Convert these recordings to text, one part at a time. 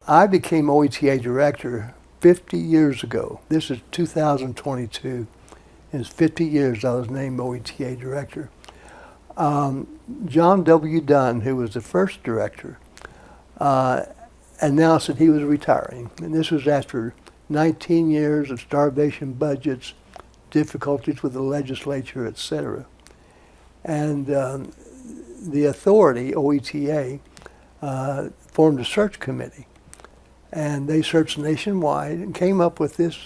I became OETA director 50 years ago. This is 2022. It's 50 years I was named OETA director. John W. Dunn, who was the first director, announced that he was retiring. And this was after 19 years of starvation budgets, difficulties with the legislature, etc. And the authority, OETA, formed a search committee. And they searched nationwide and came up with this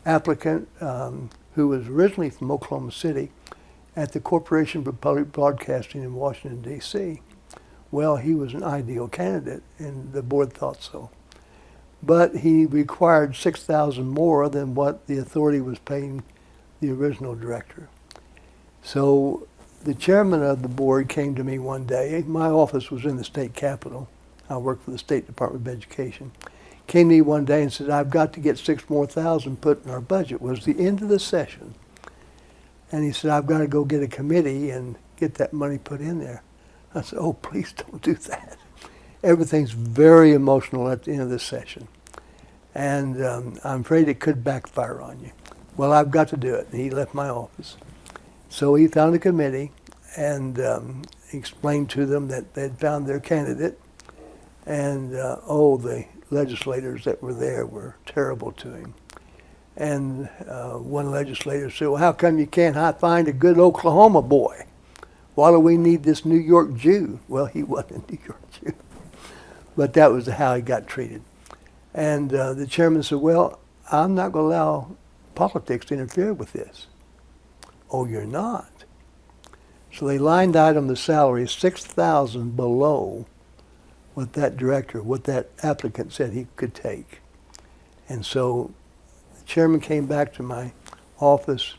applicant who was originally from Oklahoma City at the Corporation for Public Broadcasting in Washington, D.C. Well, he was an ideal candidate, and the board thought so. But he required $6,000 more than what the authority was paying the original director. So the chairman of the board came to me one day. My office was in the state capitol. I worked for the State Department of Education. Came to me one day and said, I've got to get $6,000 more put in our budget. It was the end of the session. And he said, I've got to go get a committee and get that money put in there. I said, oh, please don't do that. Everything's very emotional at the end of the session. And I'm afraid it could backfire on you. Well, I've got to do it. And he left my office. So he found a committee and explained to them that they'd found their candidate. And the legislators that were there were terrible to him. And one legislator said, well, how come you can't find a good Oklahoma boy? Why do we need this New York Jew? Well, he wasn't a New York Jew. But that was how he got treated. And the chairman said, well, I'm not going to allow politics to interfere with this. Oh, you're not? So they lined item the salary $6,000 below what that director, what that applicant said he could take. And so the chairman came back to my office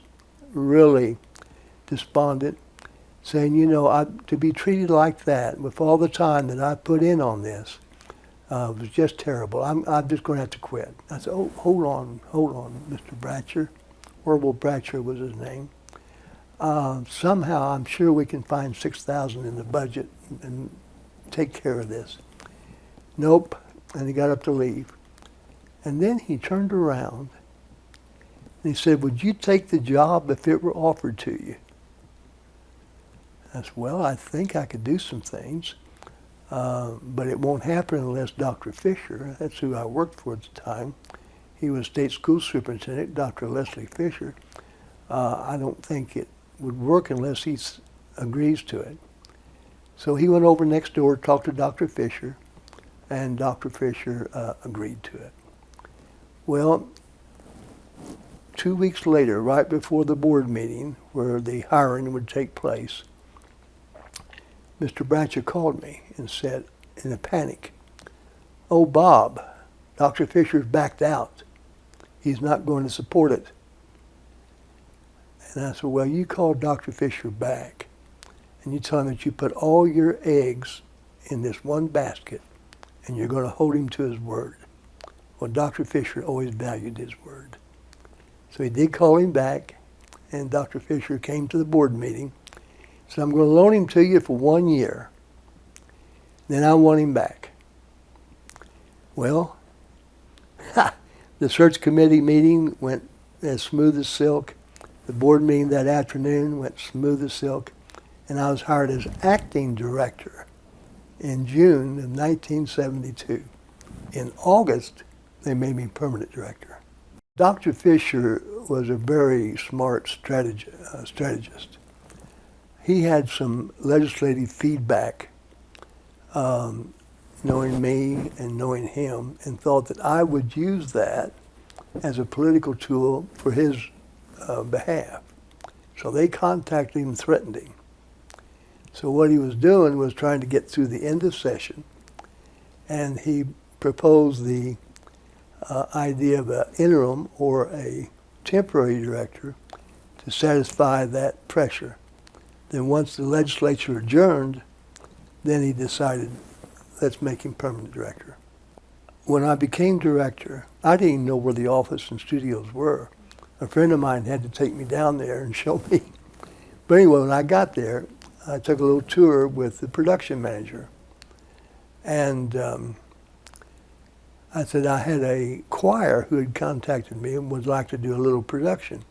really despondent, saying, you know, to be treated like that with all the time that I put in on this was just terrible. I'm just going to have to quit. I said, oh, hold on, Mr. Bratcher. Orville Bratcher was his name. Somehow I'm sure we can find $6,000 in the budget and take care of this. Nope. And he got up to leave. And then he turned around and he said, would you take the job if it were offered to you? I said, well, I think I could do some things, but it won't happen unless Dr. Fisher, that's who I worked for at the time, he was state school superintendent, Dr. Leslie Fisher. I don't think it would work unless he agrees to it. So he went over next door, talked to Dr. Fisher, and Dr. Fisher agreed to it. Well, 2 weeks later, right before the board meeting where the hiring would take place, Mr. Bratcher called me and said, in a panic, oh, Bob, Dr. Fisher's backed out. He's not going to support it. And I said, well, you call Dr. Fisher back and you tell him that you put all your eggs in this one basket and you're going to hold him to his word. Well, Dr. Fisher always valued his word. So he did call him back, and Dr. Fisher came to the board meeting. So I'm going to loan him to you for 1 year. Then I want him back. Well, the search committee meeting went as smooth as silk. The board meeting that afternoon went smooth as silk. And I was hired as acting director in June of 1972. In August, they made me permanent director. Dr. Fisher was a very smart strategist. He had some legislative feedback, knowing me and knowing him, and thought that I would use that as a political tool for his behalf. So they contacted him and threatened him. So what he was doing was trying to get through the end of session, and he proposed the idea of an interim or a temporary director to satisfy that pressure. Then once the legislature adjourned, then he decided, let's make him permanent director. When I became director, I didn't even know where the office and studios were. A friend of mine had to take me down there and show me. But anyway, when I got there, I took a little tour with the production manager. And I said, I had a choir who had contacted me and would like to do a little production.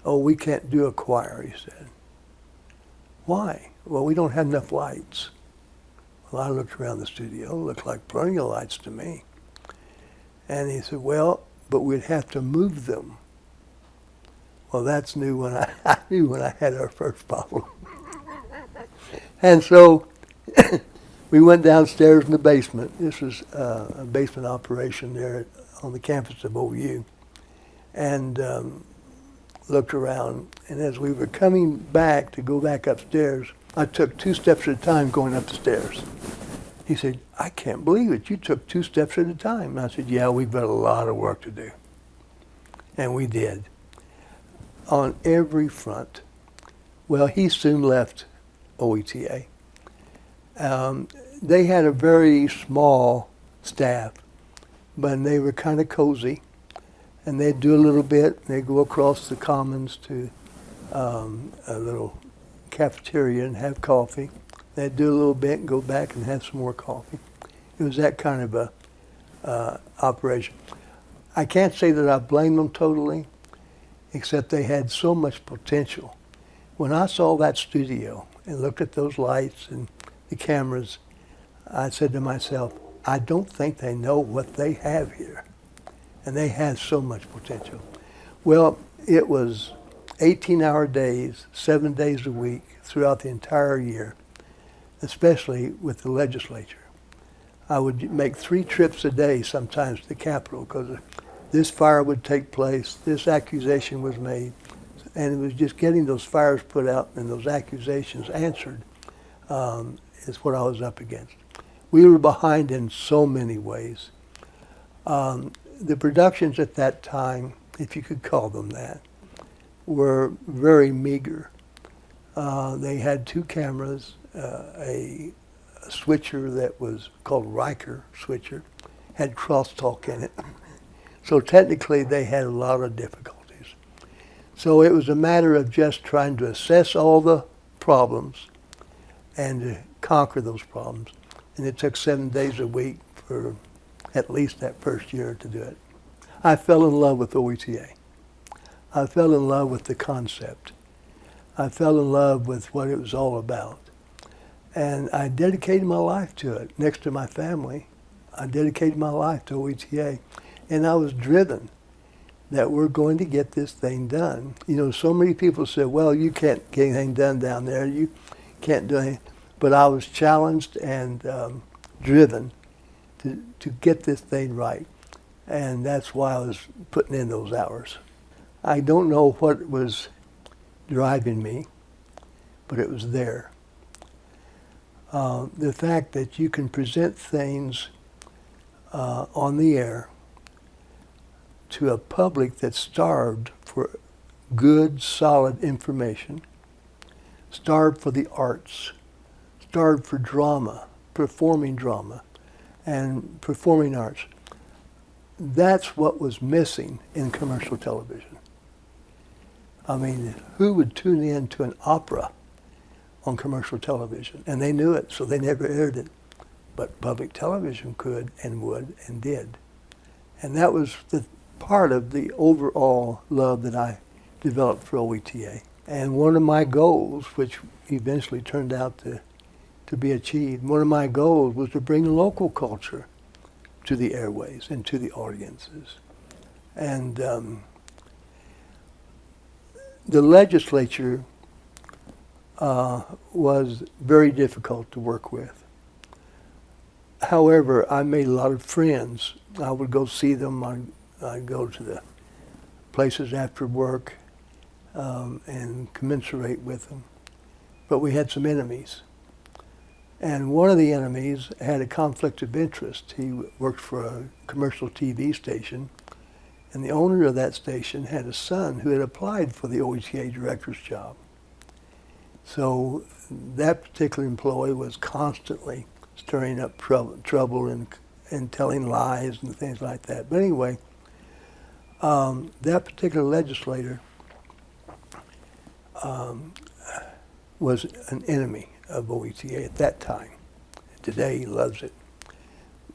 Oh, we can't do a choir, he said. Why? Well, we don't have enough lights. Well, I looked around the studio, looked like plenty of lights to me. And he said, well, but we'd have to move them. Well, that's new when I knew when I had our first problem. And so we went downstairs in the basement. This was a basement operation there on the campus of OU. And looked around. And as we were coming back to go back upstairs, I took 2 steps at a time going up the stairs. He said, I can't believe it. You took 2 steps at a time. And I said, yeah, we've got a lot of work to do. And we did. On every front. Well, he soon left OETA. They had a very small staff, but they were kind of cozy. And they'd do a little bit, and they'd go across the commons to a little cafeteria and have coffee. They'd do a little bit and go back and have some more coffee. It was that kind of a operation. I can't say that I blame them totally, except they had so much potential. When I saw that studio and looked at those lights and the cameras, I said to myself, I don't think they know what they have here. And they had so much potential. Well, it was 18-hour days, 7 days a week throughout the entire year, especially with the legislature. I would make 3 trips a day sometimes to the Capitol because this fire would take place, this accusation was made, and it was just getting those fires put out and those accusations answered is what I was up against. We were behind in so many ways. The productions at that time, if you could call them that, were very meager. They had 2 cameras, a switcher that was called Riker switcher, had crosstalk in it. So technically they had a lot of difficulties. So it was a matter of just trying to assess all the problems and to conquer those problems. And it took 7 days a week for at least that first year to do it. I fell in love with OETA. I fell in love with the concept. I fell in love with what it was all about. And I dedicated my life to it. Next to my family, I dedicated my life to OETA. And I was driven that we're going to get this thing done. You know, so many people said, well, you can't get anything done down there. You can't do anything. But I was challenged and driven to get this thing right. And that's why I was putting in those hours. I don't know what was driving me, but it was there. The fact that you can present things on the air to a public that's starved for good, solid information, starved for the arts, starved for drama, and performing arts. That's what was missing in commercial television. I mean, who would tune in to an opera on commercial television? And they knew it, so they never aired it. But public television could and would and did. And that was the part of the overall love that I developed for OETA. And one of my goals, which eventually turned out to be achieved, one of my goals was to bring local culture to the airways and to the audiences. And the legislature was very difficult to work with. However, I made a lot of friends. I would go see them. I'd go to the places after work and commiserate with them. But we had some enemies. And one of the enemies had a conflict of interest. He worked for a commercial TV station, and the owner of that station had a son who had applied for the OETA director's job. So that particular employee was constantly stirring up trouble and telling lies and things like that. But anyway, that particular legislator was an enemy of OETA at that time. Today he loves it.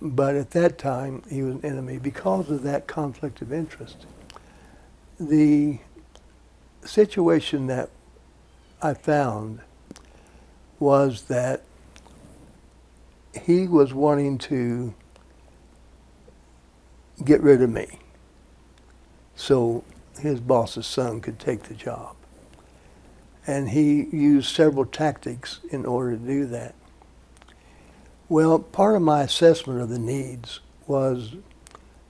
but at that time he was an enemy because of that conflict of interest. The situation that I found was that he was wanting to get rid of me so his boss's son could take the job. And he used several tactics in order to do that. Well, part of my assessment of the needs was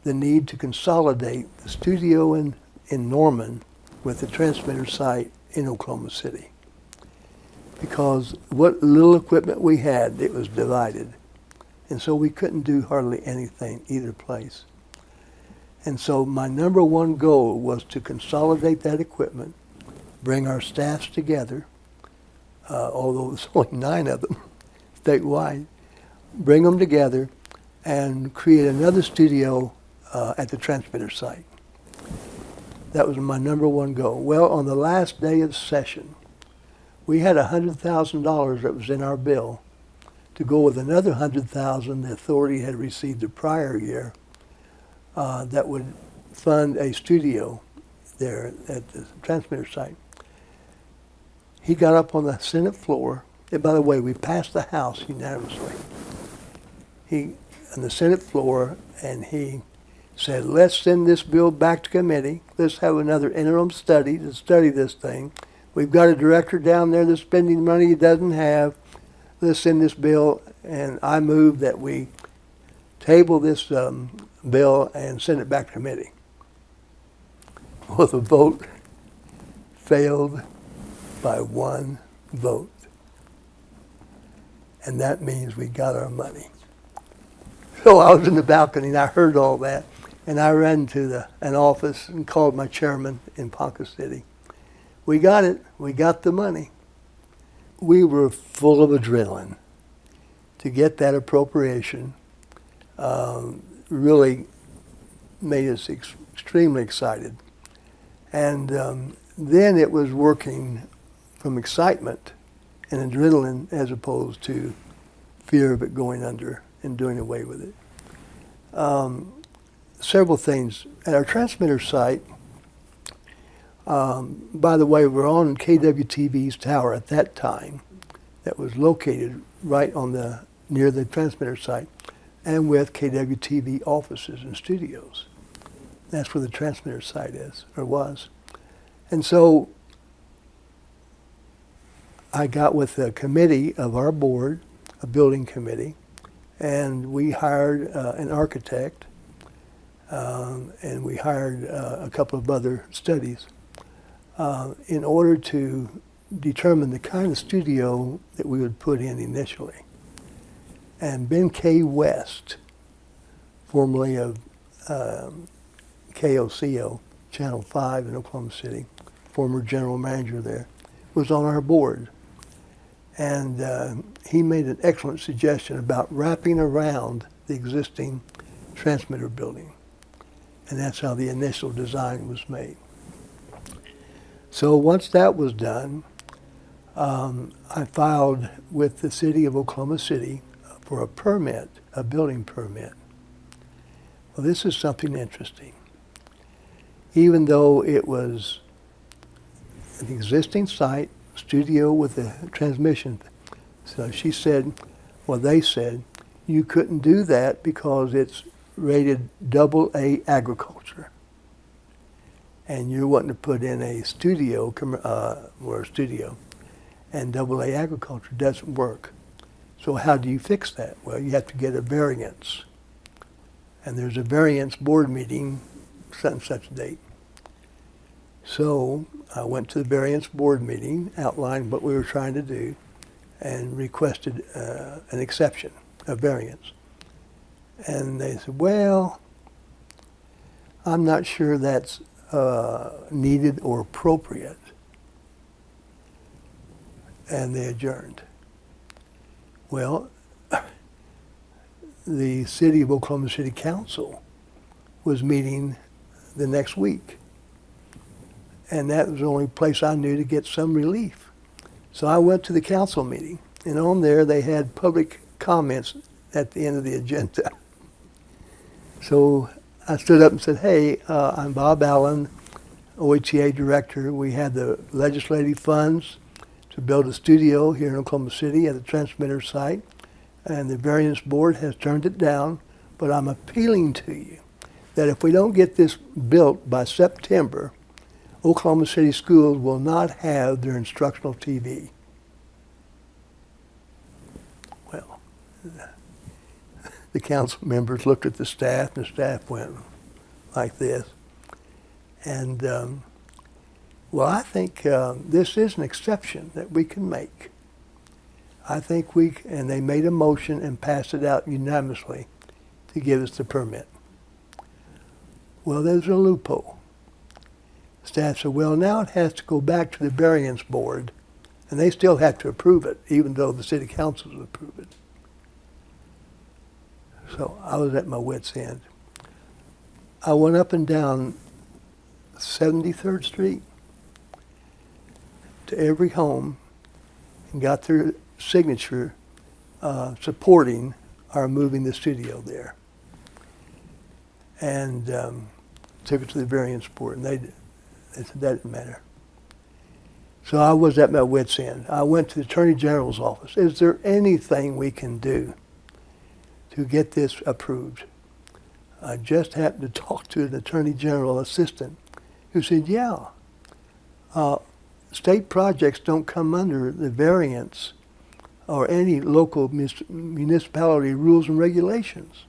the need to consolidate the studio in Norman with the transmitter site in Oklahoma City. Because what little equipment we had, it was divided. And so we couldn't do hardly anything either place. And so my number one goal was to consolidate that equipment, bring our staffs together, although there's only 9 of them statewide, bring them together and create another studio at the transmitter site. That was my number one goal. Well, on the last day of the session, we had $100,000 that was in our bill to go with another $100,000 the authority had received the prior year that would fund a studio there at the transmitter site. He got up on the Senate floor, and by the way, we passed the House unanimously. He on the Senate floor, and he said, let's send this bill back to committee. Let's have another interim study to study this thing. We've got a director down there that's spending money he doesn't have. Let's send this bill, and I move that we table this bill and send it back to committee. Well, the vote failed by 1 vote. And that means we got our money. So I was in the balcony and I heard all that, and I ran to an office and called my chairman in Ponca City. We got it. We got the money. We were full of adrenaline to get that appropriation. Really made us extremely excited. And then it was working from excitement and adrenaline as opposed to fear of it going under and doing away with it. Several things. At our transmitter site, by the way, we're on KWTV's tower at that time that was located right on near the transmitter site and with KWTV offices and studios. That's where the transmitter site is, or was. And so I got with a committee of our board, a building committee, and we hired an architect, and we hired a couple of other studies in order to determine the kind of studio that we would put in initially. And Ben K. West, formerly of KOCO, Channel 5 in Oklahoma City, former general manager there, was on our board. And he made an excellent suggestion about wrapping around the existing transmitter building. And that's how the initial design was made. So once that was done, I filed with the city of Oklahoma City for a permit, a building permit. Well, this is something interesting. Even though it was an existing site, studio with a transmission, so she said, well, they said, you couldn't do that because it's rated AA agriculture. And you're wanting to put in a studio, or a studio, and AA agriculture doesn't work. So how do you fix that? Well, you have to get a variance. And there's a variance board meeting, such and such date. So I went to the variance board meeting, outlined what we were trying to do, and requested an exception, a variance. And they said, well, I'm not sure that's needed or appropriate. And they adjourned. Well, the city of Oklahoma City Council was meeting the next week. And that was the only place I knew to get some relief. So I went to the council meeting, and on there they had public comments at the end of the agenda. So I stood up and said, hey, I'm Bob Allen, OETA director. We had the legislative funds to build a studio here in Oklahoma City at the transmitter site, and the variance board has turned it down, but I'm appealing to you that if we don't get this built by September, Oklahoma City schools will not have their instructional TV. Well, the council members looked at the staff, and the staff went like this. And, well, I think this is an exception that we can make. I think and they made a motion and passed it out unanimously to give us the permit. Well, there's a loophole. Staff said, well, now it has to go back to the variance board, and they still have to approve it, even though the city councils approve it. So I was at my wit's end. I went up and down 73rd Street to every home and got their signature supporting our moving the studio there. And took it to the variance board, and they said that didn't matter. So I was at my wit's end. I went to the Attorney General's office. Is there anything we can do to get this approved? I just happened to talk to an Attorney General assistant who said, yeah, state projects don't come under the variance or any local municipality rules and regulations.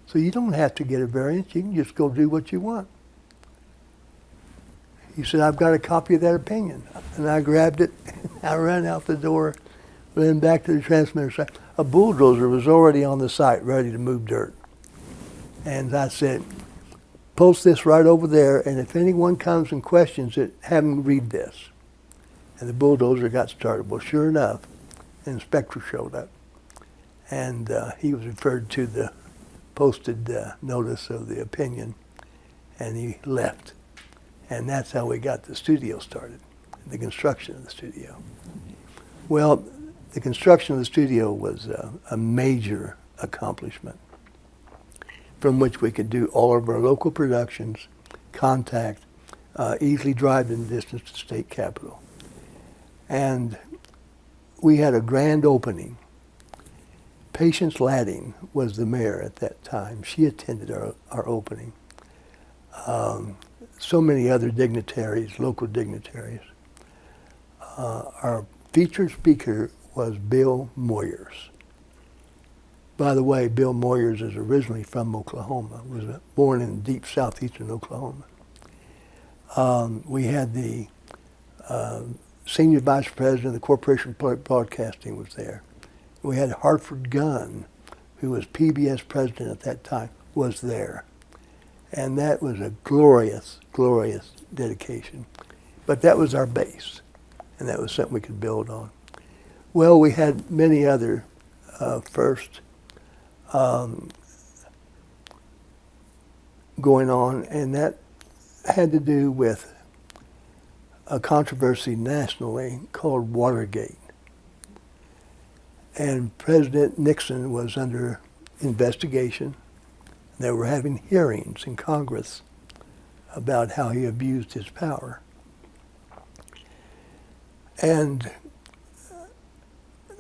So you don't have to get a variance. You can just go do what you want. He said, I've got a copy of that opinion. And I grabbed it. I ran out the door, ran back to the transmitter site. A bulldozer was already on the site ready to move dirt. And I said, post this right over there, and if anyone comes and questions it, have them read this. And the bulldozer got started. Well, sure enough, an inspector showed up. And he was referred to the posted notice of the opinion, and he left. And that's how we got the studio started, the construction of the studio. Well, the construction of the studio was a major accomplishment from which we could do all of our local productions, contact, easily drive in distance to state capitol. And we had a grand opening. Patience Ladding was the mayor at that time. She attended our opening. So many other dignitaries, local dignitaries. Our featured speaker was Bill Moyers. By the way, Bill Moyers is originally from Oklahoma, was born in deep southeastern Oklahoma. We had the senior vice president of the Corporation of Public Broadcasting was there. We had Hartford Gunn, who was PBS president at that time, was there. And that was a glorious, glorious dedication. But that was our base, and that was something we could build on. Well, we had many other firsts going on, and that had to do with a controversy nationally called Watergate. And President Nixon was under investigation. They were having hearings in Congress about how he abused his power. And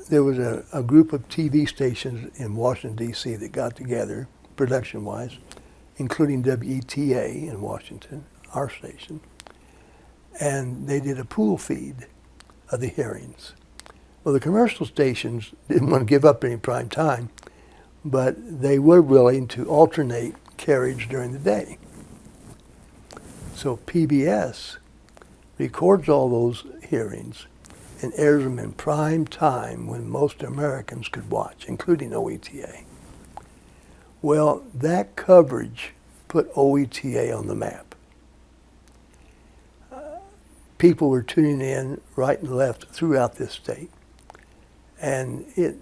there was a group of TV stations in Washington, D.C. that got together, production-wise, including WETA in Washington, our station, and they did a pool feed of the hearings. Well, the commercial stations didn't want to give up any prime time, but they were willing to alternate carriage during the day. So PBS records all those hearings and airs them in prime time when most Americans could watch, including OETA. Well, that coverage put OETA on the map. People were tuning in right and left throughout this state. And it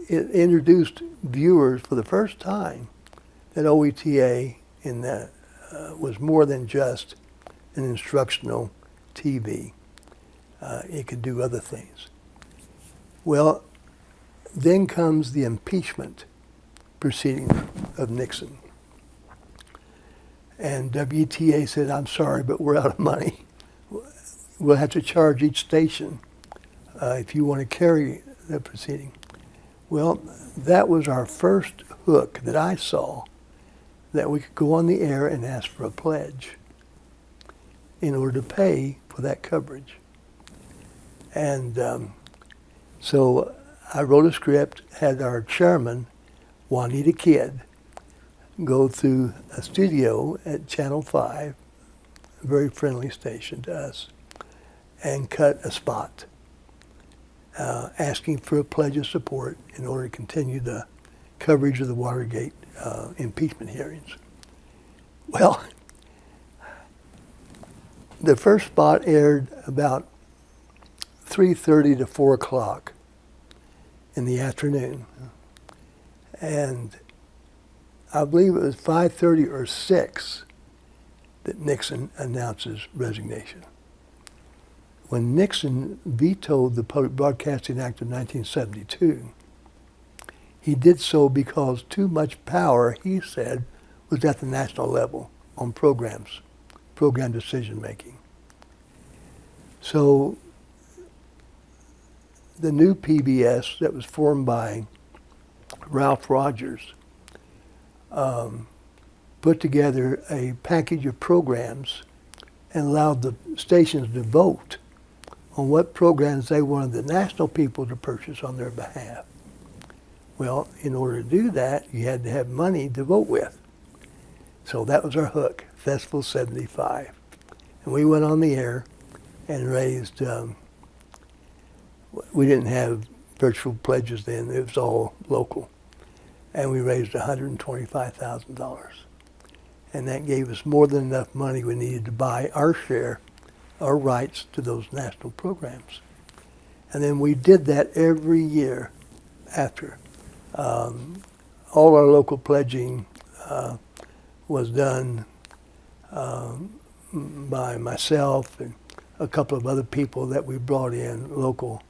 introduced viewers for the first time that OETA was more than just an instructional TV. It could do other things. Well, then comes the impeachment proceeding of Nixon. And WTA said, I'm sorry, but we're out of money. We'll have to charge each station if you want to carry the proceeding. Well, that was our first hook that I saw, that we could go on the air and ask for a pledge in order to pay for that coverage. And so I wrote a script, had our chairman, Juanita Kidd, go through a studio at Channel 5, a very friendly station to us, and cut a spot asking for a pledge of support in order to continue the coverage of the Watergate impeachment hearings. Well, the first spot aired about 3:30 to 4 o'clock in the afternoon. And I believe it was 5:30 or 6 that Nixon announces resignation. When Nixon vetoed the Public Broadcasting Act of 1972, he did so because too much power, he said, was at the national level on programs, program decision making. So the new PBS that was formed by Ralph Rogers put together a package of programs and allowed the stations to vote on what programs they wanted the national people to purchase on their behalf. Well, in order to do that, you had to have money to vote with. So that was our hook, Festival 75. And we went on the air and raised, we didn't have virtual pledges then, it was all local. And we raised $125,000. And that gave us more than enough money we needed to buy our share, our rights to those national programs. And then we did that every year after. All our local pledging was done by myself and a couple of other people that we brought in, local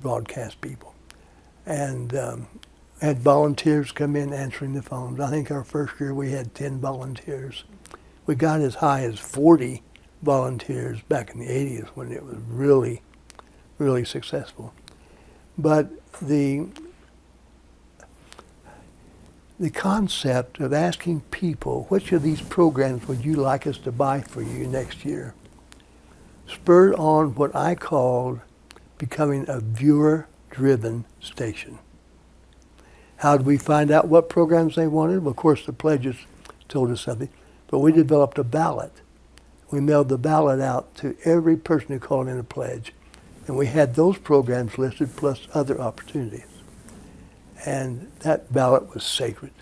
broadcast people. And had volunteers come in answering the phones. I think our first year we had 10 volunteers. We got as high as 40 volunteers back in the 80s when it was really, really successful. But the concept of asking people, which of these programs would you like us to buy for you next year, spurred on what I called becoming a viewer-driven station. How did we find out what programs they wanted? Well, of course, the pledges told us something, but we developed a ballot. We mailed the ballot out to every person who called in a pledge, and we had those programs listed plus other opportunities. And that ballot was sacred.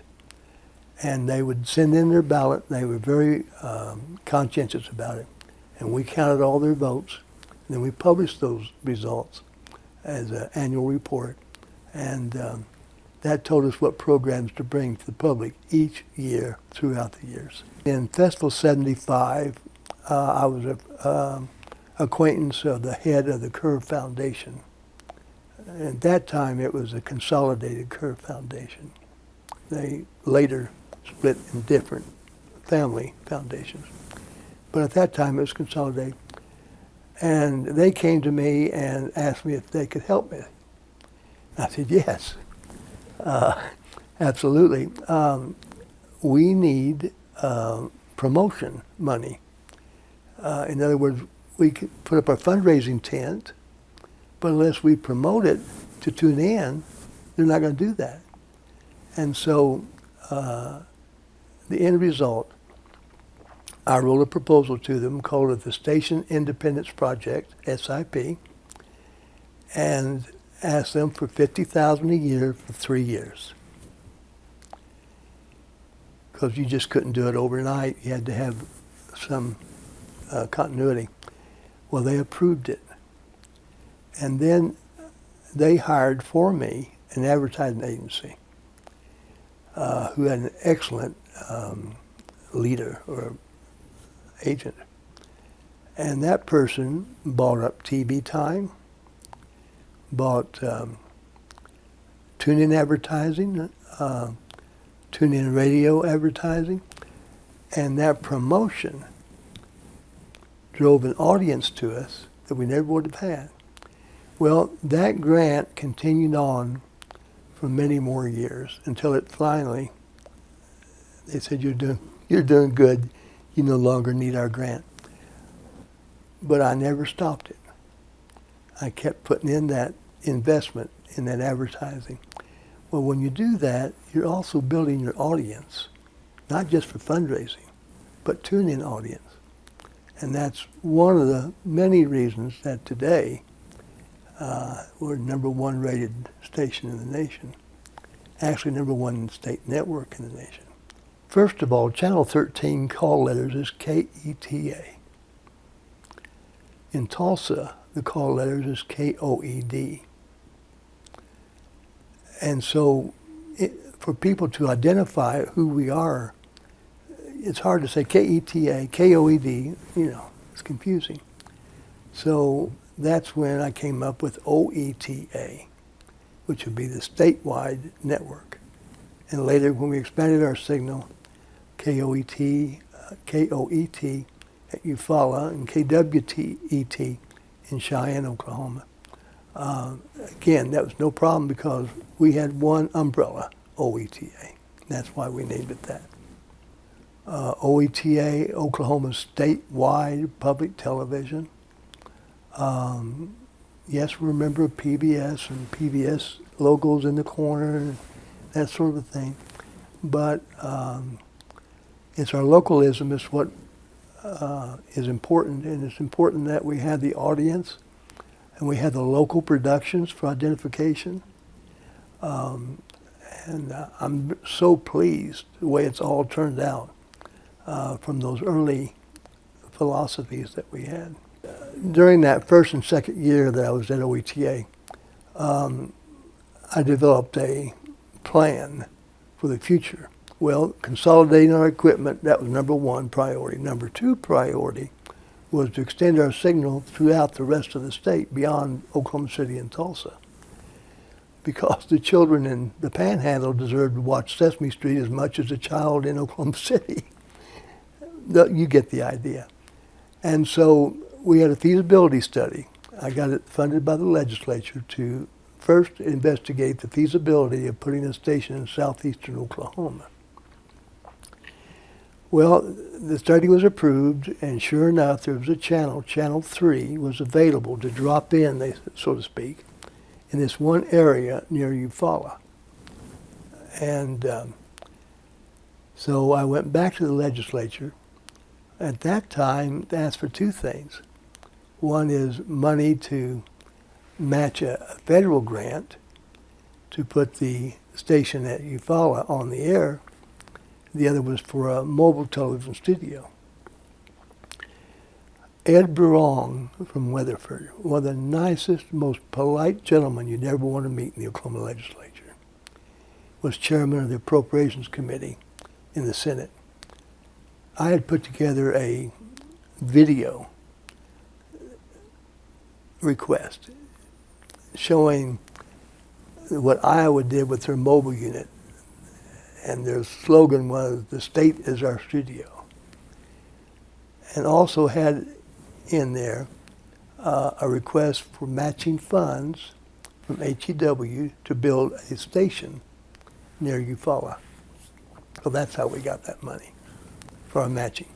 And they would send in their ballot, and they were very conscientious about it. And we counted all their votes, and then we published those results as an annual report. And that told us what programs to bring to the public each year throughout the years. In Festival 75, I was an acquaintance of the head of the Kerr Foundation. At that time, it was a consolidated Kerr Foundation. They later split in different family foundations. But at that time, it was consolidated. And they came to me and asked me if they could help me. I said, yes, absolutely. We need promotion money. In other words, we could put up a fundraising tent, but unless we promote it to tune in, they're not going to do that. And so the end result, I wrote a proposal to them, called it the Station Independence Project, SIP, and asked them for $50,000 a year for 3 years. Because you just couldn't do it overnight. You had to have some continuity. Well, they approved it. And then they hired for me an advertising agency who had an excellent leader or agent. And that person bought up TV time, bought tune-in advertising, tune-in radio advertising, And that promotion drove an audience to us that we never would have had. Well, that grant continued on for many more years until it finally, they said, you're doing good. You no longer need our grant. But I never stopped it. I kept putting in that investment in that advertising. Well, when you do that, you're also building your audience, not just for fundraising, but tune-in audience. And that's one of the many reasons that today we're #1 rated station in the nation. Actually, #1 state network in the nation. First of all, Channel 13 call letters is KETA. In Tulsa, the call letters is KOED. And so for people to identify who we are, it's hard to say KETA, KOED, it's confusing. So that's when I came up with OETA, which would be the statewide network. And later, when we expanded our signal, KOET at Eufaula and KWTET in Cheyenne, Oklahoma. Again, that was no problem because we had one umbrella, OETA. That's why we named it that. OETA, Oklahoma's statewide public television. Yes, we remember PBS and PBS logos in the corner and that sort of thing. But it's our localism is what is important, and it's important that we have the audience and we have the local productions for identification. And I'm so pleased the way it's all turned out from those early philosophies that we had. During that first and second year that I was at OETA, I developed a plan for the future. Well, consolidating our equipment, that was #1 priority. #2 priority was to extend our signal throughout the rest of the state beyond Oklahoma City and Tulsa. Because the children in the Panhandle deserved to watch Sesame Street as much as a child in Oklahoma City. You get the idea. And so we had a feasibility study. I got it funded by the legislature to first investigate the feasibility of putting a station in southeastern Oklahoma. Well, the study was approved, and sure enough, there was a Channel 3 was available to drop in, so to speak, in this one area near Eufaula. And so I went back to the legislature. At that time, they asked for two things. One is money to match a federal grant to put the station at Eufaula on the air. The other was for a mobile television studio. Ed Burong from Weatherford, one of the nicest, most polite gentlemen you'd ever want to meet in the Oklahoma legislature, was chairman of the Appropriations Committee in the Senate. I had put together a video request showing what Iowa did with their mobile unit. And their slogan was, "The state is our studio." And also had in there a request for matching funds from HEW to build a station near Eufaula. So that's how we got that money for our matching.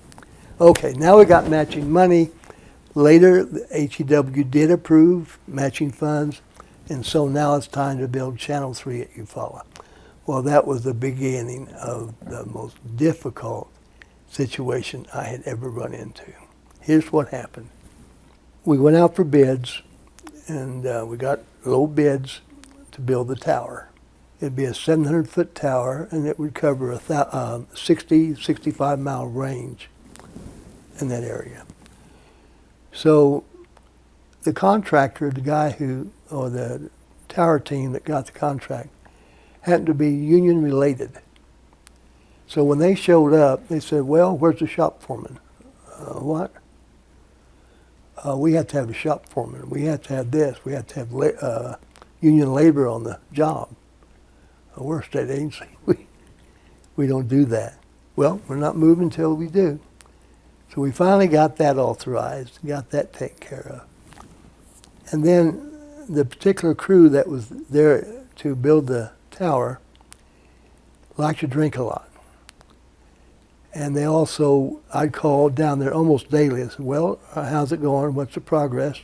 Okay, now we got matching money. Later, the HEW did approve matching funds, and so now it's time to build Channel 3 at Eufaula. Well, that was the beginning of the most difficult situation I had ever run into. Here's what happened. We went out for bids, and we got low bids to build the tower. It'd be a 700-foot tower, and it would cover a 65-mile range in that area. So the contractor, or the tower team that got the contract, happened to be union related. So when they showed up, they said, "Well, where's the shop foreman?" What? We have to have a shop foreman. We have to have this. We have to have union labor on the job. We're a state agency. We don't do that. Well, we're not moving until we do. So we finally got that authorized, got that taken care of. And then the particular crew that was there to build the tower liked to drink a lot. And they also, I'd call down there almost daily and said, well, how's it going? What's the progress?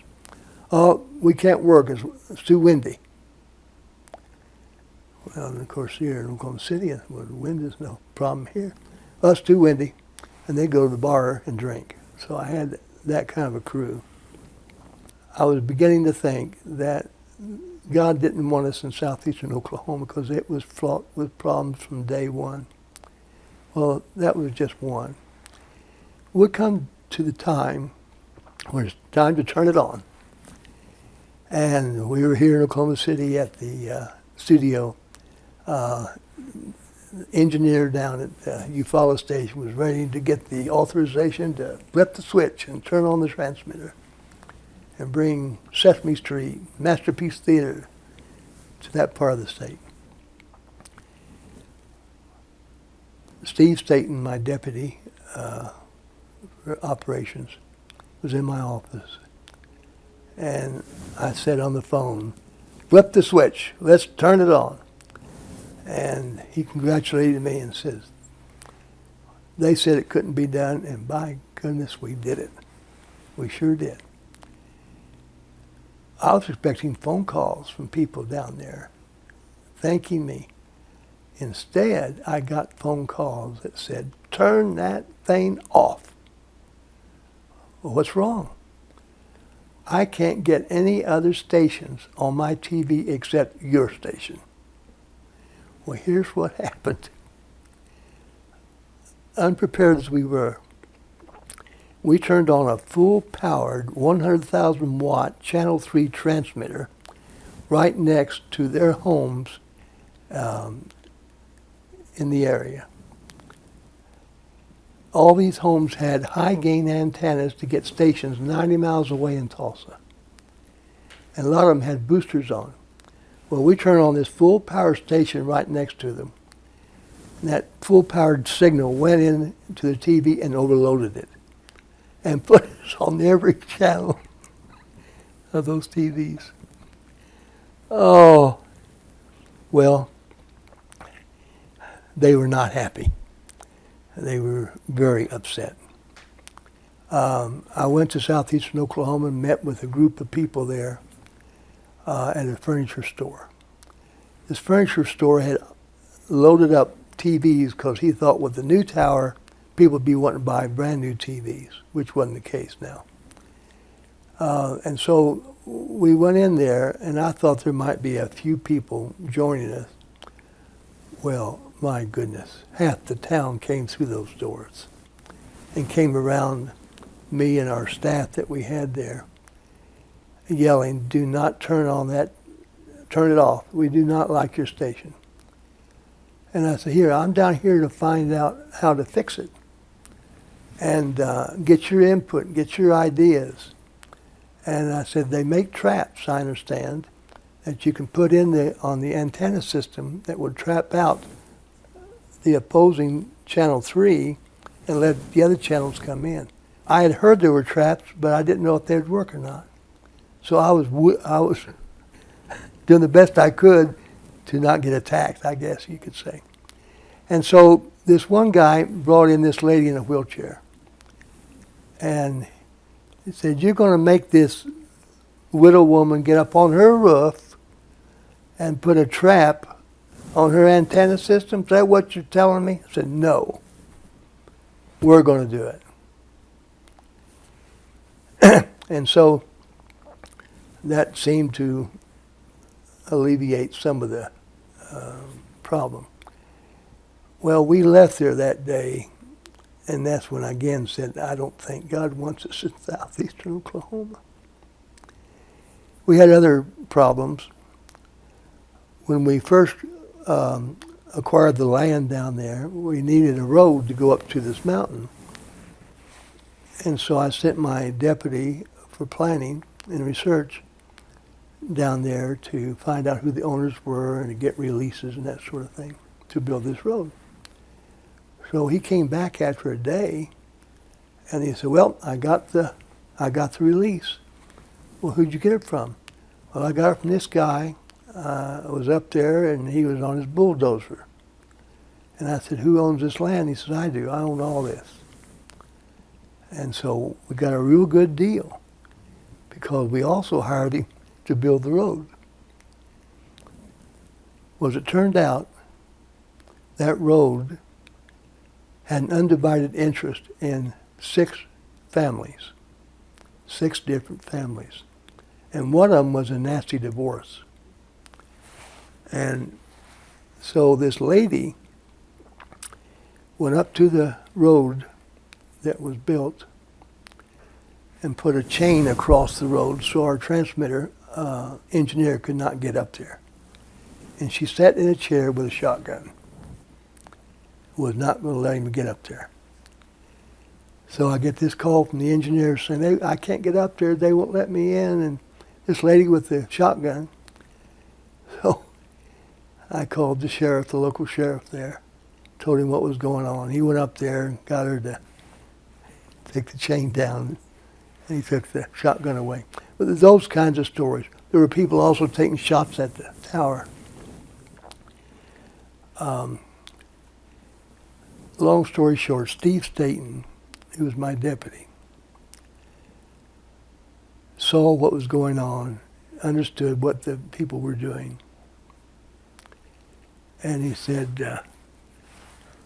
Oh, we can't work. It's too windy. Well, and of course, here in Oklahoma City, well, the wind is no problem here. Well, it's too windy. And they'd go to the bar and drink. So I had that kind of a crew. I was beginning to think that God didn't want us in southeastern Oklahoma because it was fraught with problems from day one. Well, that was just one. We'd come to the time where it's time to turn it on. And we were here in Oklahoma City at the studio. Engineer down at the Eufaula station was ready to get the authorization to flip the switch and turn on the transmitter and bring Sesame Street, Masterpiece Theater to that part of the state. Steve Staten, my deputy for operations, was in my office. And I said on the phone, flip the switch, let's turn it on. And he congratulated me and says, they said it couldn't be done, and by goodness, we did it. We sure did. I was expecting phone calls from people down there thanking me. Instead, I got phone calls that said, turn that thing off. Well, what's wrong? I can't get any other stations on my TV except your station. Well, here's what happened. Unprepared as we were, we turned on a full-powered 100,000 watt Channel 3 transmitter right next to their homes in the area. All these homes had high-gain antennas to get stations 90 miles away in Tulsa. And a lot of them had boosters on. Well, we turned on this full-power station right next to them. And that full-powered signal went into the TV and overloaded it and put us on every channel of those TVs. Oh, well, they were not happy. They were very upset. I went to southeastern Oklahoma and met with a group of people there at a furniture store. This furniture store had loaded up TVs because he thought with the new tower, people would be wanting to buy brand new TVs, which wasn't the case now. And so we went in there, and I thought there might be a few people joining us. Well, my goodness, half the town came through those doors and came around me and our staff that we had there, yelling, do not turn on that, turn it off. We do not like your station. And I said, here, I'm down here to find out how to fix it and get your input, get your ideas. And I said, they make traps, I understand, that you can put in on the antenna system that would trap out the opposing channel 3 and let the other channels come in. I had heard there were traps, but I didn't know if they'd work or not. So I was doing the best I could to not get attacked, I guess you could say. And so this one guy brought in this lady in a wheelchair. And he said, you're going to make this widow woman get up on her roof and put a trap on her antenna system? Is that what you're telling me? I said, no. We're going to do it. And so that seemed to alleviate some of the problem. Well, we left there that day, and that's when I again said, I don't think God wants us in southeastern Oklahoma. We had other problems. When we first acquired the land down there, we needed a road to go up to this mountain. And so I sent my deputy for planning and research down there to find out who the owners were and to get releases and that sort of thing to build this road. So he came back after a day, and he said, well, I got the release. Well, who'd you get it from? Well, I got it from this guy. I was up there, and he was on his bulldozer. And I said, who owns this land? He said, I do. I own all this. And so we got a real good deal because we also hired him to build the road. Well, as it turned out, that road had an undivided interest in 6 families, 6 different families. And one of them was a nasty divorce. And so this lady went up to the road that was built and put a chain across the road so our transmitter engineer could not get up there. And she sat in a chair with a shotgun. Was not going to let him get up there. So I get this call from the engineer saying, I can't get up there, they won't let me in, and this lady with the shotgun. So I called the sheriff, the local sheriff there, told him what was going on. He went up there and got her to take the chain down, and he took the shotgun away. But there's those kinds of stories. There were people also taking shots at the tower. Long story short, Steve Staten, who was my deputy, saw what was going on, understood what the people were doing. And he said,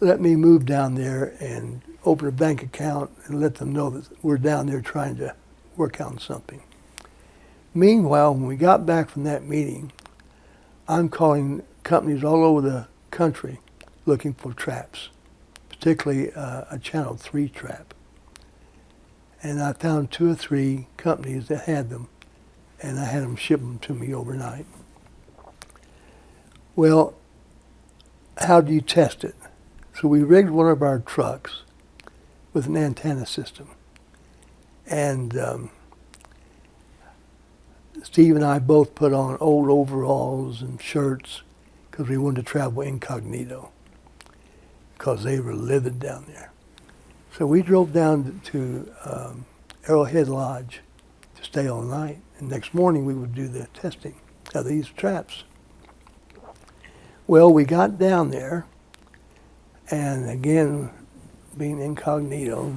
let me move down there and open a bank account and let them know that we're down there trying to work on something. Meanwhile, when we got back from that meeting, I'm calling companies all over the country looking for traps, particularly a Channel 3 trap. And I found 2 or 3 companies that had them, and I had them ship them to me overnight. Well, how do you test it? So we rigged one of our trucks with an antenna system. And Steve and I both put on old overalls and shirts because we wanted to travel incognito because they were livid down there. So we drove down to Arrowhead Lodge to stay all night. And next morning we would do the testing of these traps. Well, we got down there, and again, being incognito,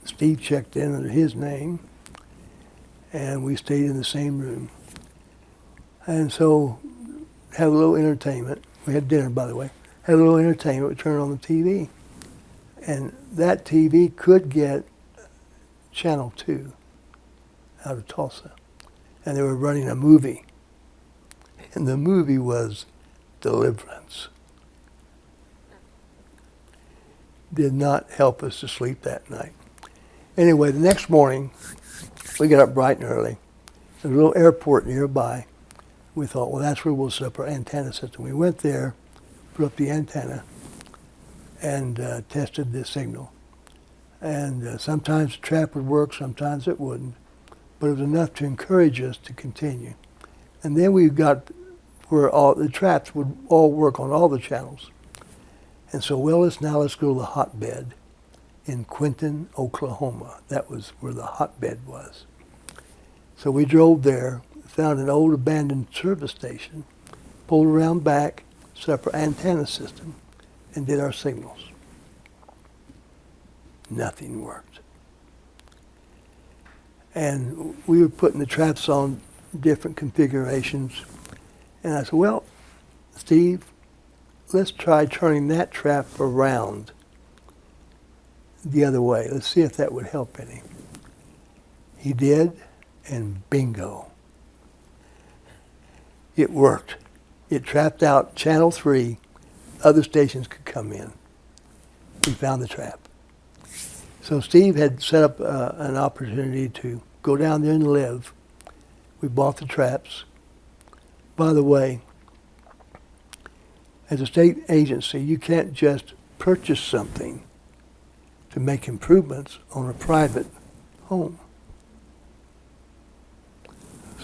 Steve checked in under his name, and we stayed in the same room. And so, had a little entertainment. We had dinner, by the way. Had a little entertainment. We turned on the TV. And that TV could get Channel 2 out of Tulsa. And they were running a movie. And the movie was Deliverance. Did not help us to sleep that night. Anyway, the next morning, we got up bright and early. There's a little airport nearby. We thought, well, that's where we'll set up our antenna system. We went there, put up the antenna, and tested the signal. And sometimes the trap would work, sometimes it wouldn't. But it was enough to encourage us to continue. And then we got where all the traps would all work on all the channels. And so, well, let's go to the hotbed in Quinton, Oklahoma. That was where the hotbed was. So we drove there, found an old abandoned service station, pulled around back, set up our antenna system, and did our signals. Nothing worked. And we were putting the traps on different configurations. And I said, well, Steve, let's try turning that trap around the other way. Let's see if that would help any. He did, and bingo. It worked. It trapped out Channel 3. Other stations could come in. We found the trap. So Steve had set up an opportunity to go down there and live. We bought the traps. By the way, as a state agency, you can't just purchase something to make improvements on a private home.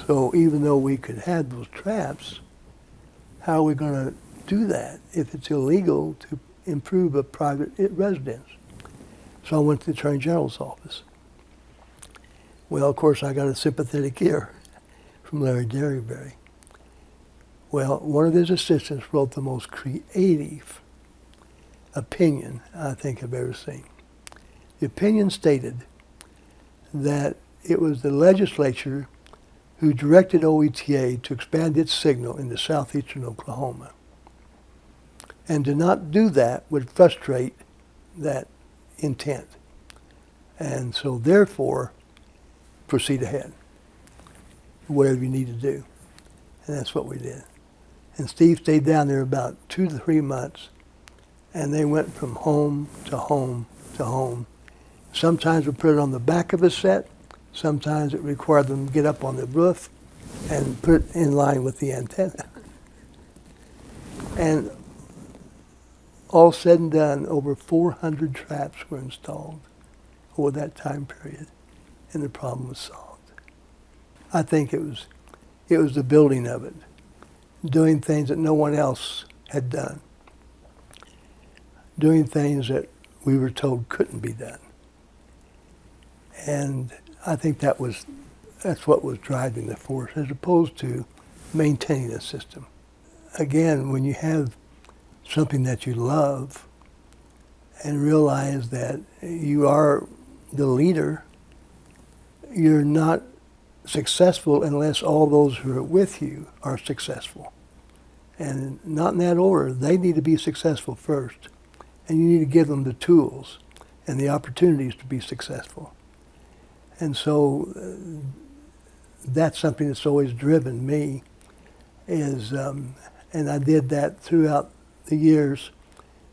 So even though we could have those traps, how are we going to do that if it's illegal to improve a private residence. So I went to the Attorney General's office. Well, of course, I got a sympathetic ear from Larry Derryberry. Well, one of his assistants wrote the most creative opinion I think I've ever seen. The opinion stated that it was the legislature who directed OETA to expand its signal into southeastern Oklahoma. And to not do that would frustrate that intent. And so therefore, proceed ahead, whatever you need to do. And that's what we did. And Steve stayed down there about 2 to 3 months, and they went from home to home to home. Sometimes we put it on the back of a set. Sometimes it required them to get up on the roof and put it in line with the antenna. And all said and done, over 400 traps were installed over that time period, and the problem was solved. I think it was the building of it, doing things that no one else had done, doing things that we were told couldn't be done. And I think that's what was driving the force, as opposed to maintaining a system. Again, when you have something that you love and realize that you are the leader, you're not successful unless all those who are with you are successful. And not in that order. They need to be successful first. And you need to give them the tools and the opportunities to be successful. And so that's something that's always driven me is, and I did that throughout the years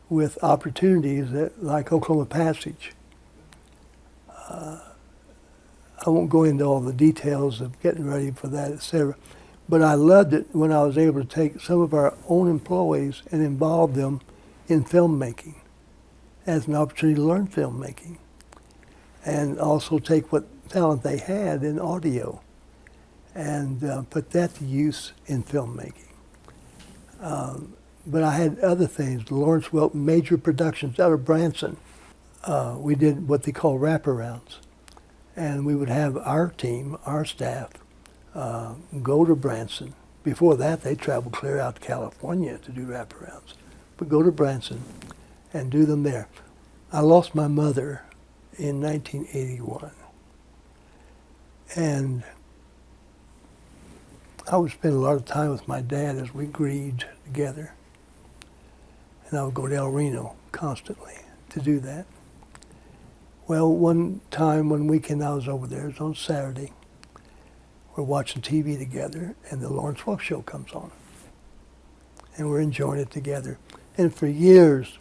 with opportunities that, like Oklahoma Passage. I won't go into all the details of getting ready for that, etc. But I loved it when I was able to take some of our own employees and involve them in filmmaking as an opportunity to learn filmmaking, and also take what talent they had in audio and put that to use in filmmaking. But I had other things. Lawrence Welk Major Productions out of Branson. We did what they call wraparounds. And we would have our team, our staff, go to Branson. Before that, they traveled clear out to California to do wraparounds. But go to Branson and do them there. I lost my mother in 1981. And I would spend a lot of time with my dad as we grieved together. And I would go to El Reno constantly to do that. Well, one weekend I was over there, it was on Saturday. We're watching TV together, and the Lawrence Welk Show comes on. And we're enjoying it together. And for years,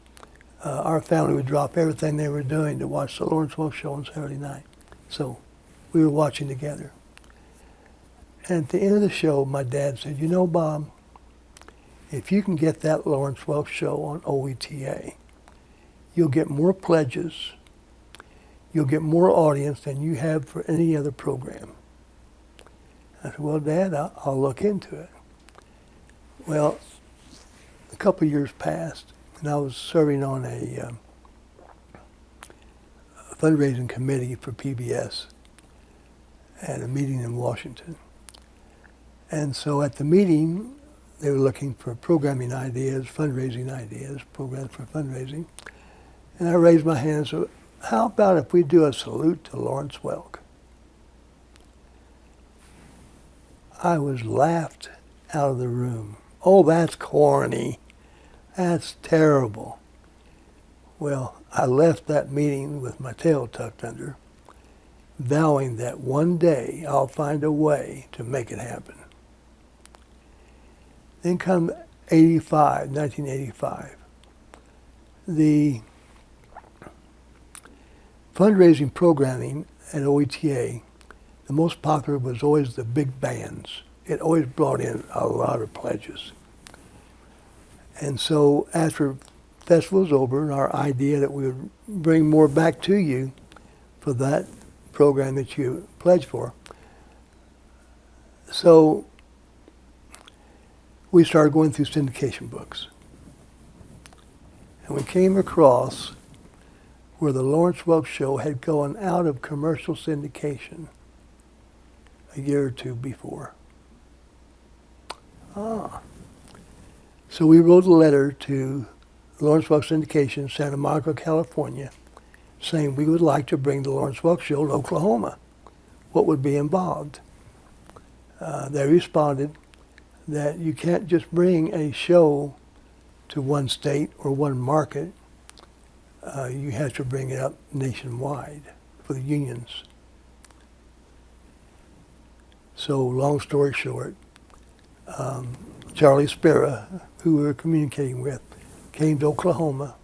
our family would drop everything they were doing to watch the Lawrence Welk Show on Saturday night. So we were watching together. And at the end of the show, my dad said, "You know, Bob, if you can get that Lawrence Welk Show on OETA, you'll get more pledges, you'll get more audience than you have for any other program." I said, "Well, Dad, I'll look into it." Well, a couple of years passed, and I was serving on a fundraising committee for PBS at a meeting in Washington. And so at the meeting, they were looking for programming ideas, fundraising ideas, programs for fundraising. And I raised my hand and said, "How about if we do a salute to Lawrence Welk?" I was laughed out of the room. "Oh, that's corny. That's terrible." Well, I left that meeting with my tail tucked under, vowing that one day I'll find a way to make it happen. Then come 1985. The fundraising programming at OETA, the most popular was always the big bands. It always brought in a lot of pledges. And so after the festival was over, and our idea that we would bring more back to you for that program that you pledged for, so we started going through syndication books. And we came across where the Lawrence Welk Show had gone out of commercial syndication a year or two before. So we wrote a letter to Lawrence Welk Syndication, Santa Monica, California, saying we would like to bring the Lawrence Welk Show to Oklahoma. What would be involved? They responded that you can't just bring a show to one state or one market. You have to bring it up nationwide for the unions. So long story short, Charlie Spera, who we were communicating with, came to Oklahoma,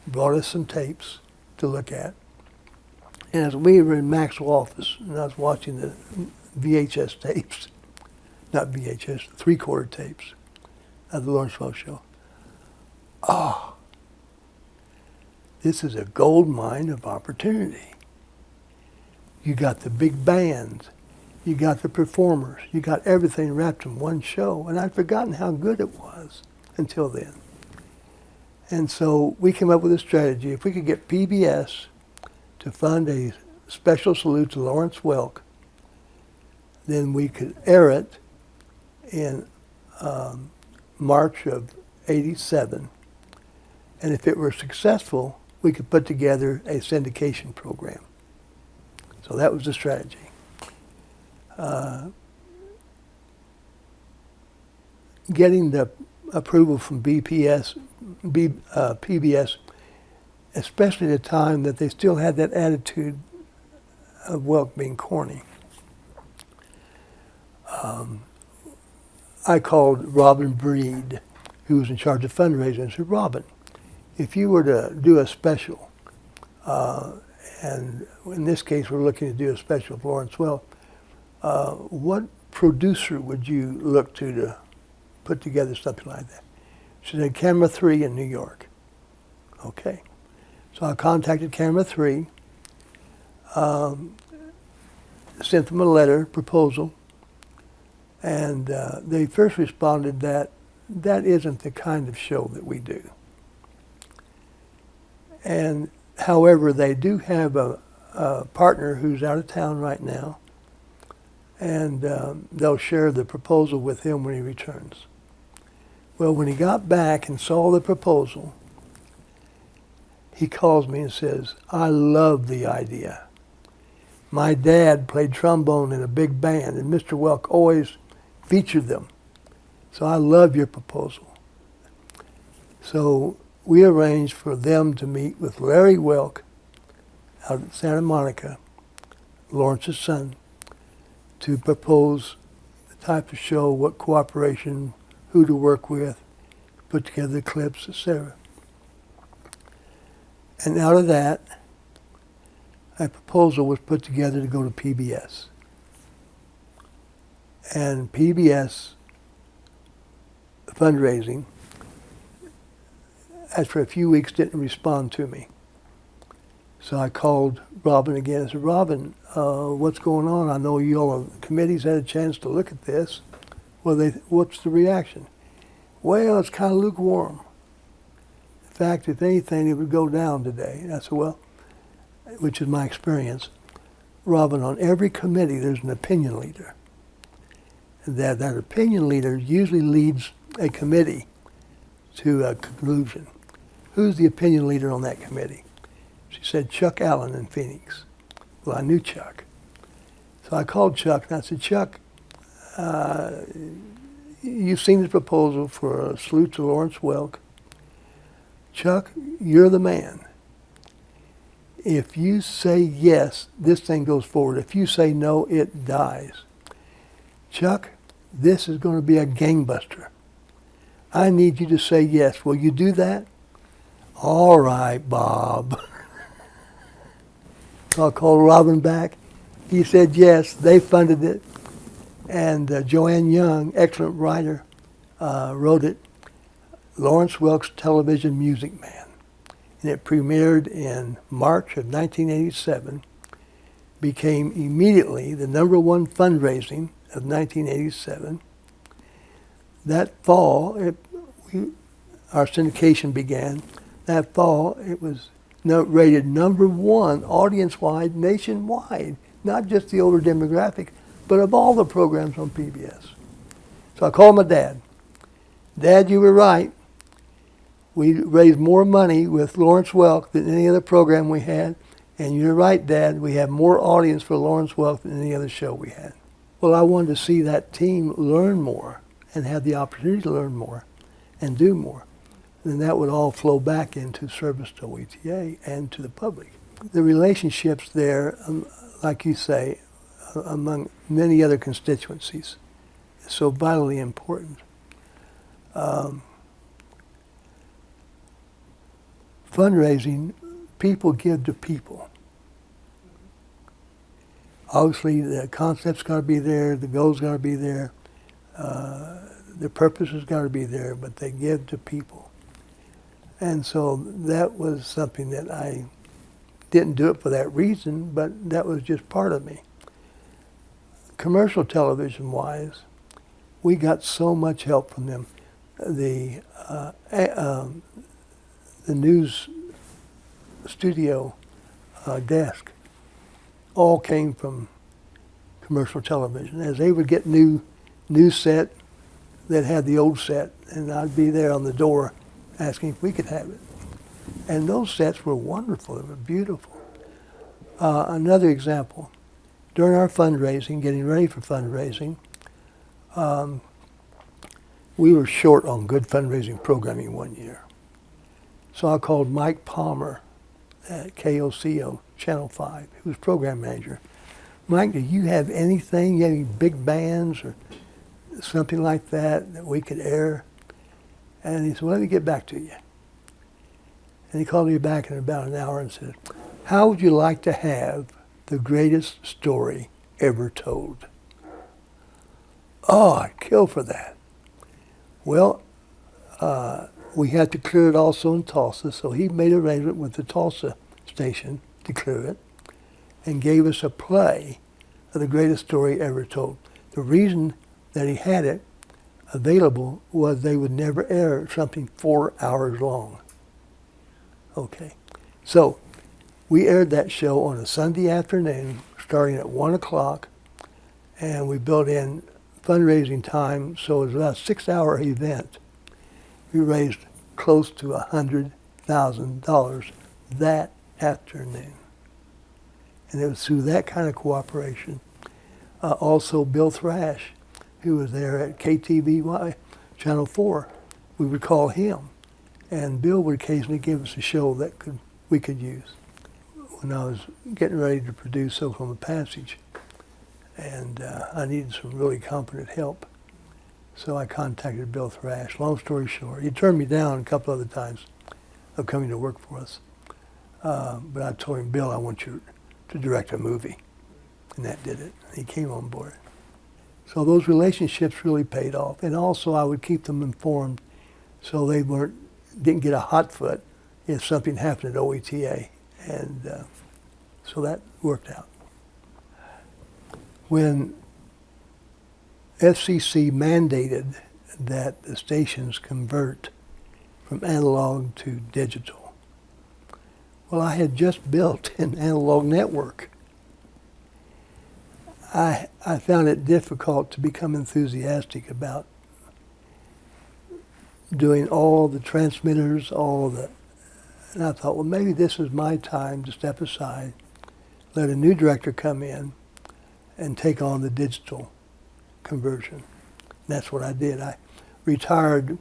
brought us some tapes to look at. And as we were in Mac's office, and I was watching the VHS tapes, not VHS, 3/4 tapes of the Lawrence Welk Show. This is a gold mine of opportunity. You got the big bands, you got the performers, you got everything wrapped in one show, and I'd forgotten how good it was until then. And so we came up with a strategy. If we could get PBS to fund a special salute to Lawrence Welk, then we could air it in March of '87. And if it were successful, we could put together a syndication program. So that was the strategy. Getting the approval from PBS, especially at a time that they still had that attitude of Welk being corny. I called Robin Breed, who was in charge of fundraising, and said, Robin, if you were to do a special, and in this case we're looking to do a special of Lawrence Welk, what producer would you look to put together something like that? She said, Camera 3 in New York. Okay. So I contacted Camera 3, sent them a letter, proposal, and they first responded that that isn't the kind of show that we do. And however, they do have a partner who's out of town right now, and they'll share the proposal with him when he returns. Well, when he got back and saw the proposal, he calls me and says, I love the idea. My dad played trombone in a big band, and Mr. Welk always featured them. So I love your proposal. So we arranged for them to meet with Larry Welk out at Santa Monica, Lawrence's son, to propose the type of show, what cooperation, who to work with, put together the clips, etc. And out of that, a proposal was put together to go to PBS. And PBS fundraising, after a few weeks, didn't respond to me. So I called Robin again and said, Robin, what's going on? I know you all on the committees had a chance to look at this. Well, what's the reaction? Well, it's kind of lukewarm. In fact, if anything, it would go down today. And I said, well, which is my experience, Robin, on every committee there's an opinion leader. And that opinion leader usually leads a committee to a conclusion. Who's the opinion leader on that committee? She said, Chuck Allen in Phoenix. Well, I knew Chuck. So I called Chuck and I said, Chuck, you've seen the proposal for a salute to Lawrence Welk. Chuck, you're the man. If you say yes, this thing goes forward. If you say no, it dies. Chuck, this is going to be a gangbuster. I need you to say yes. Will you do that? All right, Bob. So I called Robin back. He said yes. They funded it. And Joanne Young, excellent writer, wrote it, Lawrence Welk's Television Music Man. And it premiered in March of 1987, became immediately the #1 fundraising of 1987. That fall, our syndication began. That fall, it was rated #1 audience-wide nationwide, not just the older demographic, but of all the programs on PBS. So I called my dad. Dad, you were right. We raised more money with Lawrence Welk than any other program we had. And you're right, Dad, we have more audience for Lawrence Welk than any other show we had. Well, I wanted to see that team learn more and have the opportunity to learn more and do more. And that would all flow back into service to OETA and to the public. The relationships there, like you say, among many other constituencies, is so vitally important. Fundraising, people give to people. Obviously, the concept's got to be there, the goal's got to be there, the purpose has got to be there, but they give to people. And so that was something that I didn't do it for that reason, but that was just part of me. Commercial television-wise, we got so much help from them. The news studio desk all came from commercial television. As they would get new set, they'd have the old set, and I'd be there on the door asking if we could have it. And those sets were wonderful. They were beautiful. Another example, during our fundraising, getting ready for fundraising, we were short on good fundraising programming one year. So I called Mike Palmer at KOCO, Channel 5, who was program manager. Mike, do you have anything, any big bands or something like that we could air? And he said, well, let me get back to you. And he called me back in about an hour and said, how would you like to have the greatest story ever told? Oh, I'd kill for that. Well, we had to clear it also in Tulsa, so he made an arrangement with the Tulsa station to clear it and gave us a play of the greatest story ever told. The reason that he had it available was they would never air something 4 hours long. Okay, so we aired that show on a Sunday afternoon starting at 1 o'clock, and we built in fundraising time, so it was about a 6-hour event. We raised close to $100,000 that afternoon. And it was through that kind of cooperation. Also, Bill Thrash, who was there at KTVY, Channel 4, we would call him. And Bill would occasionally give us a show that we could use. When I was getting ready to produce Oklahoma Passage, and I needed some really competent help. So I contacted Bill Thrash. Long story short, he turned me down a couple other times of coming to work for us. But I told him, Bill, I want you to direct a movie. And that did it. He came on board. So those relationships really paid off. And also I would keep them informed so they didn't get a hot foot if something happened at OETA. And so that worked out. When FCC mandated that the stations convert from analog to digital, well, I had just built an analog network. I found it difficult to become enthusiastic about doing all the transmitters, and I thought, well, maybe this is my time to step aside, let a new director come in and take on the digital conversion. And that's what I did. I retired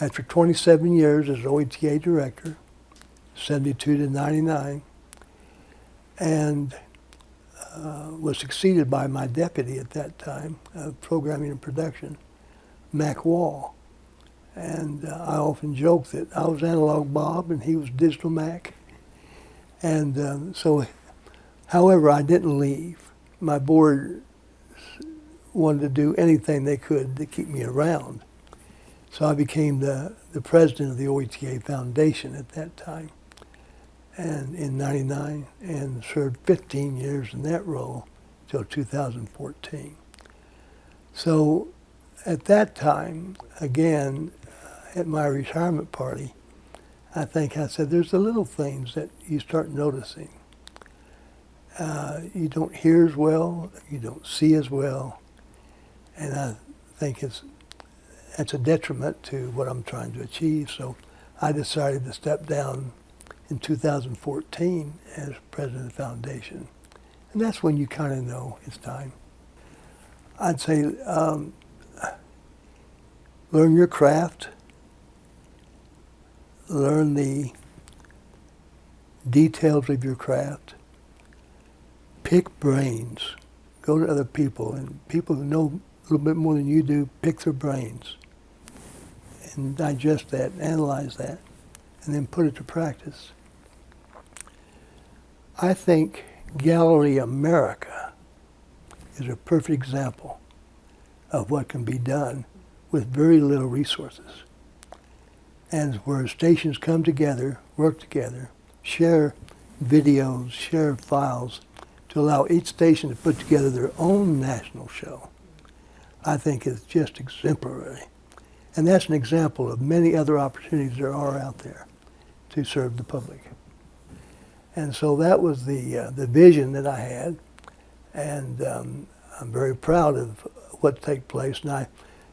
after 27 years as OETA director, 72 to 99, and was succeeded by my deputy at that time, programming and production, Mac Wall. And I often joke that I was Analog Bob and he was Digital Mac. And so, however, I didn't leave. My board wanted to do anything they could to keep me around. So I became the president of the OETA Foundation at that time, and in '99, and served 15 years in that role till 2014. So at that time, again, at my retirement party, I think I said there's the little things that you start noticing. You don't hear as well, you don't see as well, and I think that's a detriment to what I'm trying to achieve. So I decided to step down in 2014 as president of the foundation. And that's when you kind of know it's time. I'd say learn your craft, learn the details of your craft, pick brains, go to other people, and people who know a little bit more than you do, pick their brains and digest that, analyze that, and then put it to practice. I think Gallery America is a perfect example of what can be done with very little resources. And where stations come together, work together, share videos, share files, to allow each station to put together their own national show, I think is just exemplary. And that's an example of many other opportunities there are out there to serve the public. And so that was the vision that I had, and I'm very proud of what takes place, and I'm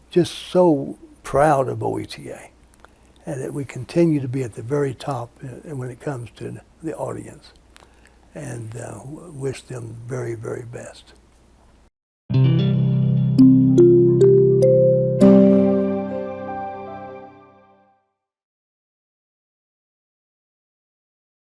just so proud of OETA, and that we continue to be at the very top when it comes to the audience, and wish them very, very best.